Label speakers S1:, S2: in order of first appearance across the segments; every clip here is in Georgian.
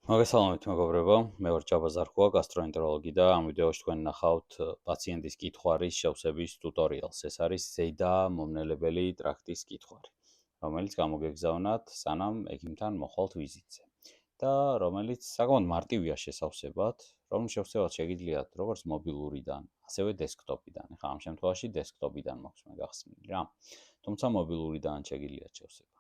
S1: მოგესალმებით მეგობრებო, მე ვარ ჯაბა ზარქუა, გასტროენტეროლოგი და ამ ვიდეოში თქვენ ნახავთ პაციენტის კითხვარის შევსების ტუტორიალს. ეს არის ზედა მომნელებელი ტრაქტის კითხვარი, რომელიც გამოგეგზავნათ სანამ ექიმთან მოხვალთ ვიზიტზე და რომელიც საკმაოდ მარტივია შესავსებად, რომ შევსებად შეგიძლიათ როგორც მობილურიდან, ასევე დესკტოპიდან. ახლა ამ შემთხვევაში დესკტოპიდან მაქვს მე გახსნილი რა. თუმცა მობილურიდან შეგიძლიათ შევსება.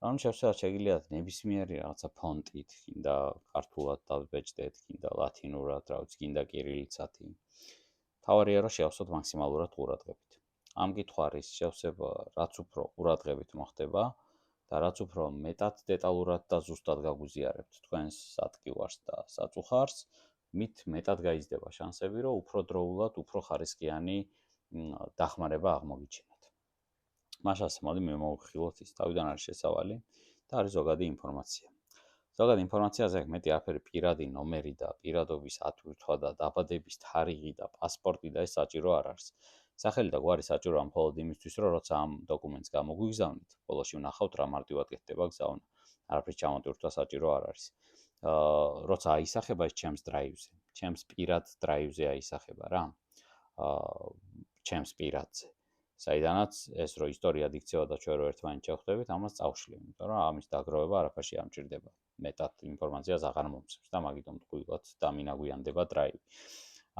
S1: ანუ შევსებად შეგიძლიათ ნებისმიერი რაღაცა ფონტით, კიდე ქართულად დავბეჭდეთ, კიდე ლათინურად, რა ვიცი, კიდე კირილიცათი. თავარია რომ შევსვათ მაქსიმალურად ყურადღებით. ამ კითხვარის შევსება რაც უფრო ყურადღებით მოხდება და რაც უფრო მეტად დეტალურად და ზუსტად გაგვიზიარებთ თქვენს სატკივარს და საწუხარს, მით მეტად გაიზრდება შანსები, რომ უფრო დროულად, უფრო ხარისხიანი დახმარება აღმოგიჩინოთ. მაშას მოდი მე მოვხილოთ ის თავიდან არის შესავალი და არის ზოგადი ინფორმაცია. ზოგადი ინფორმაციაზე მეტი არაფერი პირადი ნომერი და პირადობის ატვირთვა და დაბადების თარიღი და პასპორტი და ეს საჭირო არ არის. სახელი და გვარი საჭიროა მხოლოდ იმისთვის, რომ როცა ამ დოკუმენტს გამოგვიგზავნით, ბოლოში ვნახავთ რა მარტივად გეხდება გზავნა. არაფრის ჩამოტვირთვა საჭირო არ არის. როცა აისახება ეს ჩემს დრაივზე, ჩემს პირად დრაივზე აისახება რა. ჩემს პირადზე. საიდანაც ეს რო ისტორია დიქცევა და ჩვენ რო ერთმანეთს შევხვდებით, ამას წავშლი, იმიტომ რომ ამის დაგროვება არაფერში არ მჭირდება. მეტად ინფორმაციას აღარ მომცემს და მაგიტომ თქვით დამინაგვიანდება დრაივი.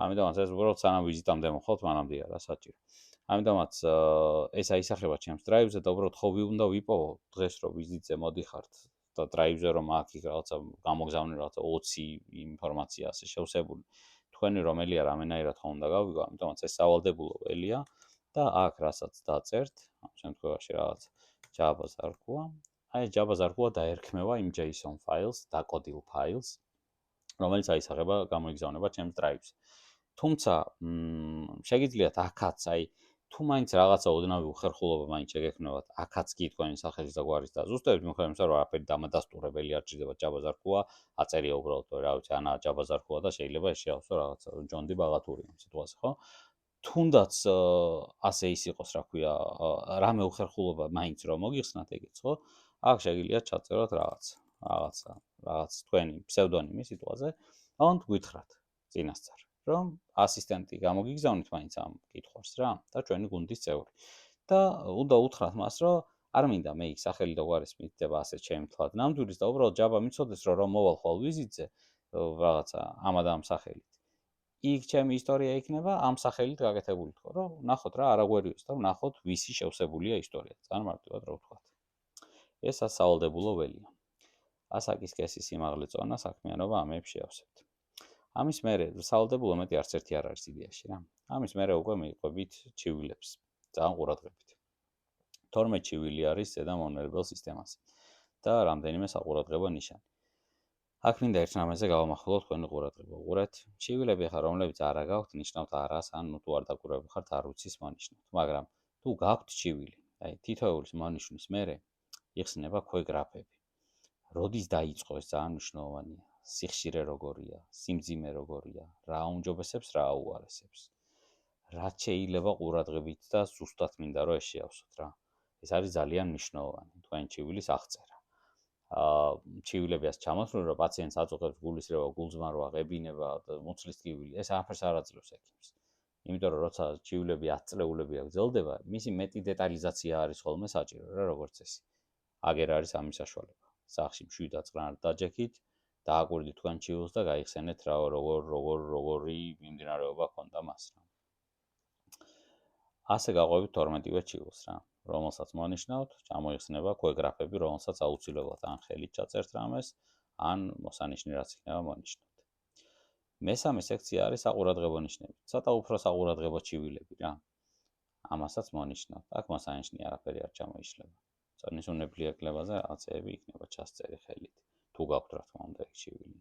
S1: ამიტომაც ეს უბრალოდ სანამ ვიზიტამდე მოხვალთ, მანამდე არა საჭირო. ამიტომაც ეს აისახება ჩემს დრაივზე და უბრალოდ ხო უნდა ვიპოვო დღეს რო ვიზიტზე მოდიხართ და დრაივზე რომ აქ რაღაცა გამოგზავნე რაღაცა 20 ინფორმაცია ასე შევსებული. თქვენი რომელია რამენაირად ხო უნდა გავიგო, ამიტომაც ეს სავალდებულო ველია. და აქ რასაც დაწერთ, ამ შემთხვევაში რაღაც Java ზარქუა. აი Java ზარქუა დაერქმევა იმ JSON files, დაკოდილ files, რომელიც აისახება გამოიგზავნება ჩემს დრაივზე. თუმცა, შეგიძლიათ აქაც აი თუ მაინც რაღაცა ოდნავი უხერხულობა მაინც შეგექმნებათ, აქაც კი თქვენი სახელის და გვარის დაზუსტებით, მიუხედავად იმისა, რომ არაფერი დამადასტურებელი არ ჭირდება Java ზარქუა, აწერია უბრალოდ, რა ვიცი, ანა Java ზარქუა და შეიძლება ეს შეავსო რაღაცა ჯონდი ბაღათური ამ სიტუაციაზე, ხო? თუნდაც ასე ის იყოს, რა ქვია, რამე უხერხულობა მაინც რომ მოგიხსნათ ეგეც, ხო? აქ შეგიძლიათ ჩაწეროთ რაღაც თქვენი ფსევდონიმი სიტუაციაზე, ანუ გითხრათ წინასწარ, რომ ასისტენტი გამოგიგზავნით მაინც ამ კითხვას რა და ჩვენი გუნდის წევრი. და უნდა უთხრათ მას, რომ არ მინდა მე იქ სახელი და გვარის მითდება ასე ჩემი თლად ნამდვილის და უბრალოდ Java მიცოდეს, რომ მოვალ ხვალ ვიზიტზე რაღაცა ამ და ამ სახელით. იქ ჩემი ისტორია იქნება ამ სახელით გაკეთებული თქო, რომ ნახოთ რა არა გვერიოს და ნახოთ ვისი შევსებულია ისტორია. ძალიან მარტივად რა ვთქვათ. ეს სავალდებულო ველია. ასაკის კესის სიმაღლე წონა საქმიანობა ამებს შეავსებთ. ამის მერე სავალდებულო მეტი არც ერთი არ არის იდეაში რა. ამის მერე უკვე მიყვებით ჩივილებს ძალიან ყურადღებით. 12 ჩივილი არის ზედა მომნელებელ სისტემაზე და რამდენიმე საყურადღებო ნიშანი. აქ მინდა ერთ რამეზე გავამახვილოთ თქვენი ყურადღება. უყურეთ, ჩივილები ხარ, რომლებიც არა გაქვთ, ნიშნავთ არას, ან თუ არ დაკვირვები ხართ, არ ვიცის მონიშნავთ. მაგრამ თუ გაქვთ ჩივილი, აი თითოეულის მონიშნის მერე იხსნება ქვეგრაფები. როდის დაიწყო ეს ძალიან მნიშვნელოვანია. სიხშირე როგორია, სიმძიმე როგორია, რა აუმჯობესებს, რა აუარესებს. რაც შეიძლება ყურადღებით და ზუსტად მინდა რომ ეს შეავსოთ რა. ეს არის ძალიან მნიშვნელოვანი თქვენი ჩივილის აღწერა. ჩივილებიას ჩამოთვლილ რომ პაციენტს აწუხებს გულისრევა, გულძმარვა, ღებინება და მუცლის ტკივილი, ეს არაფერს არ აძლევს ექიმს. იმიტომ რომ როცა ჩივილები 10 წლეულები აგრძელდება, მისი მეტი დეტალიზაცია არის ხოლმე საჭირო რა, როგორც ესე. აგერ არის ამის საშუალება. სახში მშვიდად წყნარად დაჯექით, დააკვირდით თქვენ ჩივილს და გაიხსენეთ რა როგორი მიმდინარეობა ჰქონდა მას რა. ასე გაყვებით 12-ვე ჩივილს რა. რომელსაც მონიშნავთ, ჩამოიხსნება ქვეგრაფები, რომელსაც აუცილებლად ან ხელით ჩაწერთ რამეს, ან მოსანიშნე რაც იქნება მონიშნავთ. მესამე სექცია არის საყურადღებო ნიშნები. ცოტა უფრო საყურადღებო ჩივილები რა. ამასაც მონიშნავთ. აქ მოსანიშნე არაფერი არ ჩამოიშლება. წონის უნებლიე კლებაზე რაღაცეები იქნება ჩასწერი ხელით. თუ გაქვთ რა თქმა უნდა ჩივილი.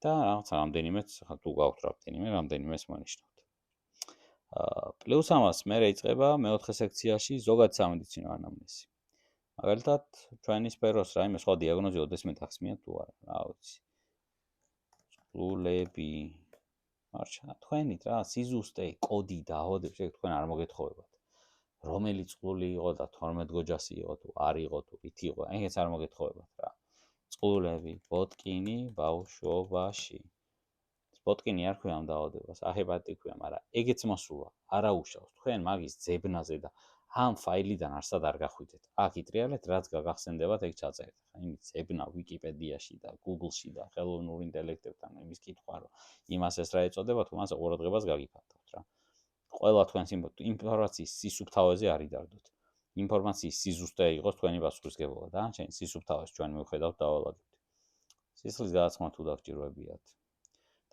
S1: და რაღაც რამდენიმეც, ხა თუ გაქვთ რამდენიმეს მონიშნავთ. პლუს ამას მერე იწყება მეოთხე სექციაში ზოგად სამედიცინო ანამნეზი. მაგალითად, ჩვენი სფეროს რაიმე სხვა დიაგნოზი ოდესმე დახსმიათ თუ არა, რა ვიცი. წყლულები. მარჩა, თქვენით რა, სიზუსტე, კოდი და აოდებს, ეგ თქვენ არ მოგეთხოვებათ. რომელი წყლული იყო და 12 გოჯასი იყო თუ არ იყო თუ რითი იყო, ეგეც არ მოგეთხოვებათ რა. წყულები, ბოტკინი ბავშვობაში. ბოტკინი არ ქვია ამ დაავადებას, ახებატი ქვია, მაგრამ ეგეც მოსულა, არა უშავს. თქვენ მაგის ძებნაზე და ამ ფაილიდან არსად არ გახვიდეთ. აქ იტრიალეთ, რაც გაგახსენდებათ, ეგ ჩაწერეთ. ხა იმის ძებნა ვიკიპედიაში და Google-ში და ხელოვნურ ინტელექტებთან იმის კითხვა, რომ იმას ეს რა ეწოდება, თუ მას ყურადღებას გაგიფარდოთ რა. ყველა თქვენს ინფორმაციის სისუფთავეზე არ იდარდოთ. ინფორმაციის სიზუსტე იყოს თქვენი პასუხისმგებლობა და ჩემი სისუფთავეს ჩვენ მივხედავთ დავალაგებთ. სისხლის გადაცემა თუ დაგჭირვებიათ.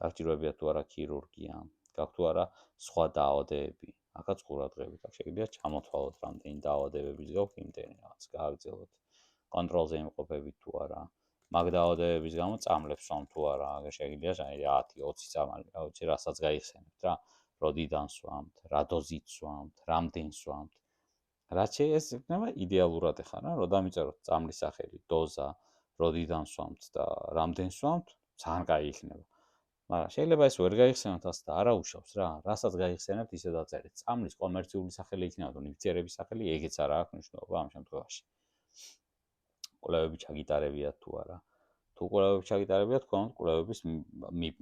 S1: დაგჭირვებიათ თუ არა ქირურგია, გაქვთ თუ არა სხვა დაავადებები, აქაც ყურადღებით. აქ შეგიძლიათ ჩამოთვალოთ რამდენი დაავადებების გაქვთ, იმდენი რაღაც გააგრძელოთ. კონტროლზე იმყოფებით თუ არა, მაგ დაავადებების გამო წამლებს სვამთ თუ არა, აგერ შეგიძლიათ 10-20 წამალი, რა ვიცი, რასაც გაიხსენებთ რა, როდიდან სვამთ, რა დოზით სვამთ, რამდენ სვამთ. რაც ეს იქნება იდეალურად ახლა რა, რომ დამიწეროთ წამლის სახელი, დოზა, როდიდან სვამთ და რამდენ სვამთ, ძალიან კაი იქნება. მაგრამ შეიძლება ეს ვერ გაიხსენოთ ასე და არა უშავს რა, რასაც გაიხსენებთ ისე დაწერეთ. წამლის კომერციული სახელი იქნება თუ ნივთიერების სახელი, ეგეც არა აქვს მნიშვნელობა ამ შემთხვევაში. კვლევები ჩაგიტარებიათ თუ არა. თუ კვლევები ჩაგიტარებიათ, თქვენ კვლევების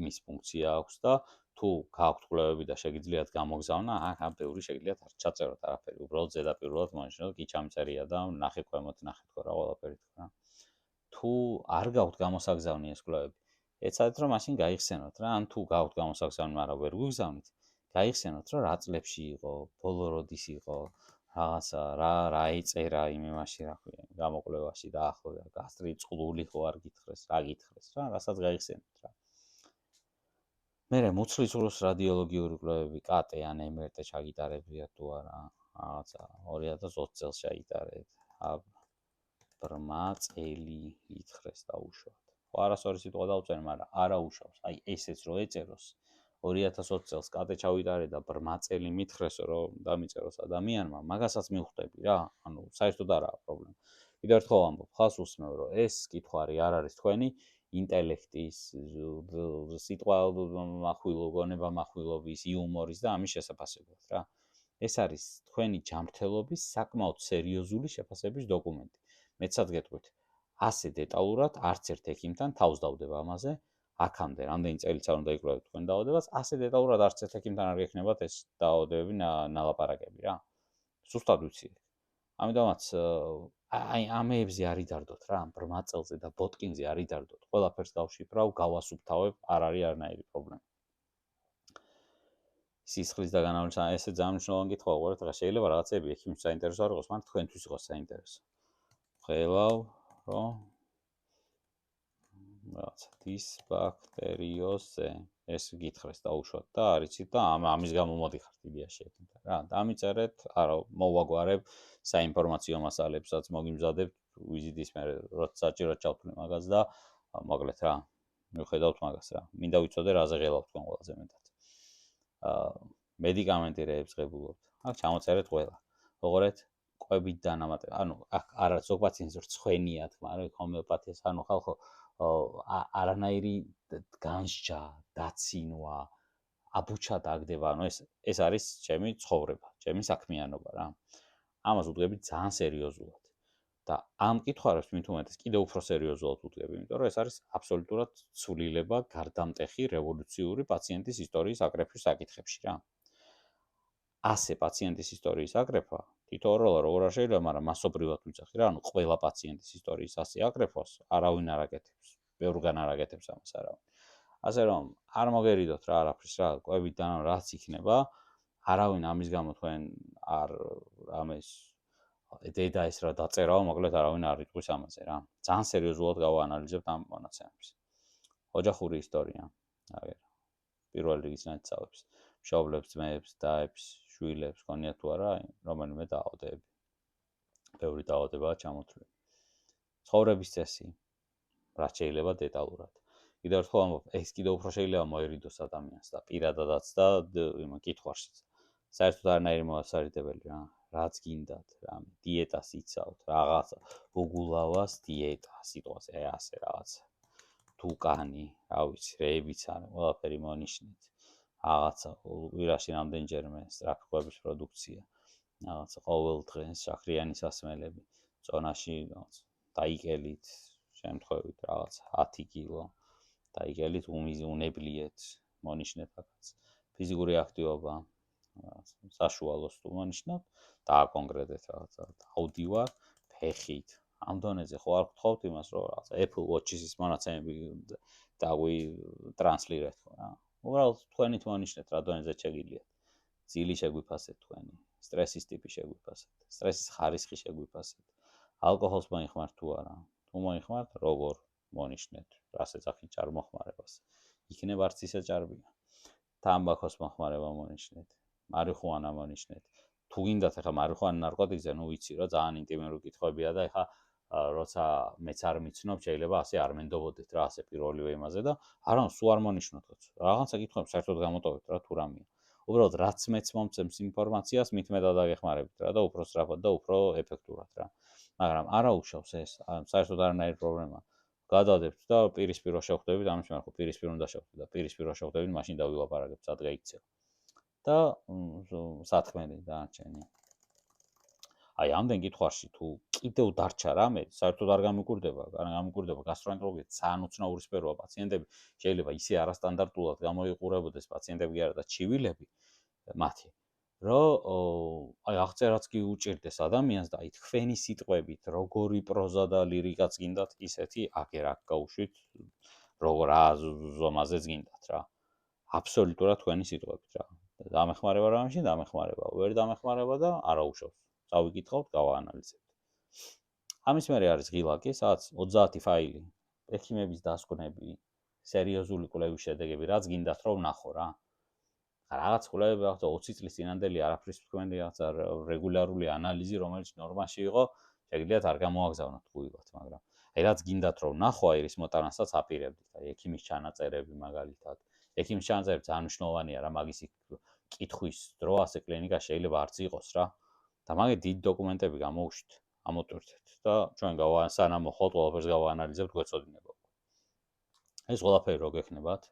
S1: მის ფუნქცია აქვს და თუ გაქვთ კვლევები და შეგიძლიათ გამოგზავნა, აქ ამ ბევრი შეგიძლიათ არ ჩაწეროთ არაფერი, უბრალოდ ზედაპირულად მონიშნოთ, კი ჩამწერია და ნახე ქვემოთ ნახე თქო რა ყველაფერი თქო რა. თუ არ გაქვთ გამოსაგზავნი ეს კვლევები, ეცადეთ რომ მაშინ გაიხსენოთ რა, ან თუ გაქვთ გამოსაგზავნი, მაგრამ ვერ გვიგზავნით, გაიხსენოთ რომ რა წლებში იყო, ბოლო როდის იყო, რაღაცა რა ეწერა იმ იმაში რა ქვია, გამოკვლევაში და ახლა გასტრიტ წყლული ხო არ გითხრეს, რა გითხრეს რა, რასაც გაიხსენოთ რა. მერე მუცლის უროს რადიოლოგიური კვლევები, კატე ან MRT ჩაგიტარებიათ თუ არა, რაღაცა 2020 წელს ჩაიტარეთ. ბრმა წელი ითხრეს დაუშვათ. ხო არასორი სიტყვა დავწერე, მაგრამ არა უშავს. აი ესეც რო ეწეროს 2020 წელს კატე ჩავიტარე და ბრმა წელი მითხრესო რომ დამიწეროს ადამიანმა, მაგასაც მივხვდები რა. ანუ საერთოდ არაა პრობლემა. კიდევ ერთხელ ვამბობ, ხალხს უსმევ რომ ეს კითხვარი არ არის თქვენი ინტელექტის, სიტყვა מחვილო, გონება מחვილობის, იუმორის და ამის შესაფასებლად რა. ეს არის თქვენი ჯანმრთელობის საკმაოდ სერიოზული შეფასების დოკუმენტი. მეცად გეტყვით, ასე დეტალურად არც ერთ ექიმთან თავს დავდება ამაზე, აქამდე რამდენი წელიც არ უნდა იკვლევდეთ თქვენ დაავადებას, ასე დეტალურად არც ერთ ექიმთან არ გექნებათ ეს დაავადებები ნალაპარაკები რა. სუსტად ვიცი. ამიტომაც აი ამეებზე არ იდარდოთ რა, ბრმა წელზე და ბოტკინზე არ იდარდოთ. ყველაფერს გავშიფრავ, გავასუფთავებ, არ არის არანაირი პრობლემა. სისხლის და განავლენა ესე ძალიან მნიშვნელოვანი კითხვა უყურეთ, რა შეიძლება რაღაცები ექიმის საინტერესო არ იყოს, მაგრამ თქვენთვის იყოს საინტერესო. ხელავ რომ რაღაცა დისბაქტერიოზზე ეს გითხრეს დაუშვათ და არიცით და ამის გამო მოდიხართ იდეაში ექიმთან რა. დამიწერეთ, არა მოვაგვარებ საინფორმაციო მასალებსაც მოგიმზადებთ ვიზიტის მერე, როცა საჭიროდ ჩავთვლი მაგას და მოკლედ რა. მივხედავთ მაგას რა. მინდა ვიცოდე რაზე ღელავთ თქვენ ყველაზე მეტად. მედიკამენტი რეებს ღებულობთ. აქ ჩამოწერეთ ყველა. როგორეთ ყვებით დანამატება. ანუ აქ არა ზოგ პაციენტს რცხვენია თქმა, რა ჰომეოპათიას, ანუ ხალხო არანაირი განსჯა, დაცინვა, აბუჩა დაგდება, ანუ ეს არის ჩემი ცხოვრება, ჩემი საქმიანობა რა. ამას ვუდგები ძალიან სერიოზულად. და ამ კითხვარებს მით უმეტეს კიდევ უფრო სერიოზულად ვუდგები, იმიტომ რომ ეს არის აბსოლუტურად ცვლილება, გარდამტეხი, რევოლუციური პაციენტის ისტორიის აკრეფვის საკითხებში რა. ასე პაციენტის ისტორიის აკრეფვა თითოეულ როგორ არ შეიძლება, მაგრამ მასობრივად ვიცახი რა, ანუ ყველა პაციენტის ისტორიის ასე აკრეფვას არავინ არ აკეთებს, ბევრგან არ აკეთებს ამას არავინ. ასე რომ არ მოგერიდოთ რა არაფრის რა, ყვებით და რაც იქნება, არავინ ამის გამო თქვენ არ ამის დედა ეს რა დაწერაო, მოკლედ არავინ არ იტყვის ამაზე რა. ძალიან სერიოზულად გავაანალიზებთ ამ მონაცემებს. ოჯახური ისტორია, აგერ პირველ რიგის ნაცავებს, მშობლებს, ძმებს, დაებს, შვილებს გონიათ თუ არა, რომელიმე დაავადებები. ბევრი დაავადებაა ჩამოთვლილი. ცხოვრების წესი, რაც შეიძლება დეტალურად. კიდევ ერთხელ ვამბობ, ეს კიდევ უფრო შეიძლება მოერიდოს ადამიანს და პირადადაც და იმ კითხვაშიც. საერთოდ არანაირი მოასარიდებელი რა. რაც გინდათ, რამე დიეტას იცავთ, რაღაცა უგულავას დიეტა, სიტყვაზე ასე რაღაცა. თუკანი, რა ვიცი, რეებიც არის, ყველაფერი მონიშნეთ. რაღაცა კვირაში რამდენჯერმე სწრაფი კვების პროდუქცია. რაღაცა ყოველ დღე შაქრიანი სასმელები, წონაში დაიკელით, შემთხვევით რაღაც 10 კილო დაიგელით უნებლიეთ მონიშნეთ აქაც ფიზიკური აქტივობა საშუალოს თუ მონიშნავთ დააკონკრეტეთ რაღაცა აუდივარ ფეხით ამ დონეზე ხო არ გთხოვთ იმას რომ რაღაცა Apple Watch-ის მონაცემები ტრანსლირეთ ხო რა უბრალოდ თქვენით მონიშნეთ რა დონეზე შეგიძლიათ ძილი შეგვიფასეთ თქვენი სტრესის ტიპი შეგვიფასეთ სტრესის ხარისხი შეგვიფასეთ ალკოჰოლს მოიხმართ თუ არა თუ მოიხმართ როგორ მონიშნეთ რას ეძახით ჭარბმოხმარებას იქნებ არც ისე ჭარბია თამბაქოს მოხმარება მონიშნეთ მარიხუანა მონიშნეთ თუ გინდათ ახლა მარიხუანა ნარკოტიკზე ნუ ვიცი რომ ძალიან ინტიმური კითხვებია და ახლა როცა მეც არ მიცნობ შეიძლება ასე არ მენდობოდეთ რა ასე პირველივე იმაზე და არა სულ არ მონიშნოთ რაღაცა კითხვებს საერთოდ გამოტოვებთ რა თუ რამეა უბრალოდ რაც მეც მომცემს ინფორმაციას მით მეტად აგეხმარებით რა და უფრო სწრაფად და უფრო ეფექტურად რა მაგრამ არა უშავს ეს საერთოდ არანაირი პრობლემა გადავდებთ და პირისპირო შევხვდებით ამის მერე ხო პირისპირო უნდა შევხვდეთ და პირისპირო შევხვდებით მაშინ დავილაპარაკებთ სად გაიქცევ და სათქმელი დანარჩენი აი ამდენ კითხვაში თუ კიდევ დარჩა რამე საერთოდ არ გამიკვირდება გასტროენტეროლოგია ძალიან უცნაური სფეროა პაციენტები შეიძლება ისე არასტანდარტულად გამოიყურებოდეს პაციენტები არა და ჩივილები მათი რომ აი აღწერაც კი უჭირდეს ადამიანს და აი თქვენი სიტყვებით როგორი პროზა და ლირიკაც გინდათ ისეთი აგერ აქ გაუშვით როგორ ზომაზეც გინდათ რა აბსოლუტურად თქვენი სიტყვებით რა დამეხმარება რამში დამეხმარება ვერ დამეხმარება და არა უშავს წავიკითხავთ გავაანალიზებთ ამის მერე არის ღილაკი სადაც 30 ფაილი ექიმების დასკვნები სერიოზული კვლევის შედეგები რაც გინდათ რომ ნახო რა რაღაც კვლევები ახლა 20 წლის წინანდელი არაფრის თქვენი რაღაცა რეგულარული ანალიზი რომელიც ნორმაში იყო შეგიძლიათ არ გამოაგზავნოთ გუიგლად მაგრამ აი რაც გინდათ რომ ნახო აი ის მოტანასაც აპირებდით აი ექიმის ჩანაწერები მაგალითად ექიმის ჩანაწერები ძალიან მნიშვნელოვანია რა მაგისი კითხვის დრო ასე კლინიკაში შეიძლება არც იყოს რა და მაგე დიდ დოკუმენტები გამოუშვით ამოტვირთეთ და ჩვენ სანამ მოხვალთ ყველაფერს გავაანალიზებთ გვეცოდინება ეს ყველაფერი რო გექნებათ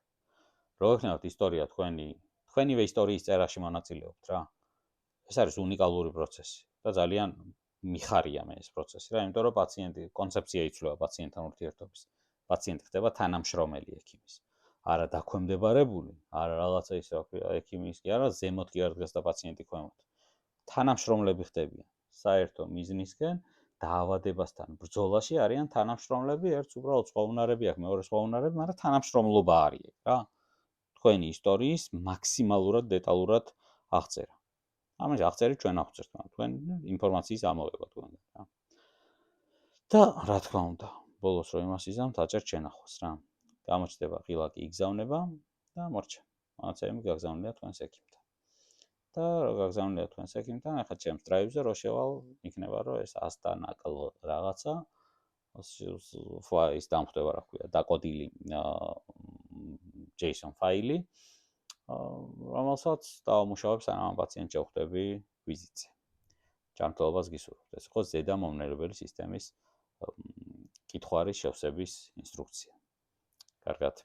S1: ისტორია თქვენივე ისტორიის წერაში მონაწილეობთ რა ეს არის უნიკალური პროცესი და ძალიან მიხარია მე ეს პროცესი რა იმიტომ რომ პაციენტი კონცეფცია იცვლება პაციენტთან ურთიერთობის პაციენტი ხდება თანამშრომელი ექიმის არა დაქვემდებარებული არა რაღაცა ის რა ქვია ექიმის კი არა ზემოთ კი არ დგას და პაციენტი ქვემოთ თანამშრომლები ხდებიან საერთო მიზნისკენ დაავადებასთან ბრძოლაში არიან თანამშრომლები ერთს უბრალოდ სხვაუნარები აქვს მეორე სხვაუნარები მაგრამ თანამშრომლობა არის რა თქვენი ისტორიის მაქსიმალურად დეტალურად აღწერა ამას აღწერით ჩვენ აღწერთ თქვენ ინფორმაციის ამოღება თქვენგან რა და რა თქმა უნდა ბოლოს რომ იმას იზამთ აჭერთ შენახვას რა გამოჩნდება ღილაკი იგზავნება და მორჩა მონაცემები გაგზავნილია თქვენს ექიმთან და რო გაგზავნილია თქვენს ექიმთან ახლა ჩემს დრაივზე რო შევალ იქნება რომ ეს 100 და ნაკლ რაღაცა ის დამხვდება რა ქვია დაკოდილი JSON ფაილი რომელსაც დავამუშავებ სანამ პაციენტს შევხვდები ვიზიტზე ჯანმრთელობას გისურვებთ ეს იყო ზედა მომნელებელი სისტემის კითხვარის შევსების ინსტრუქცია კარგად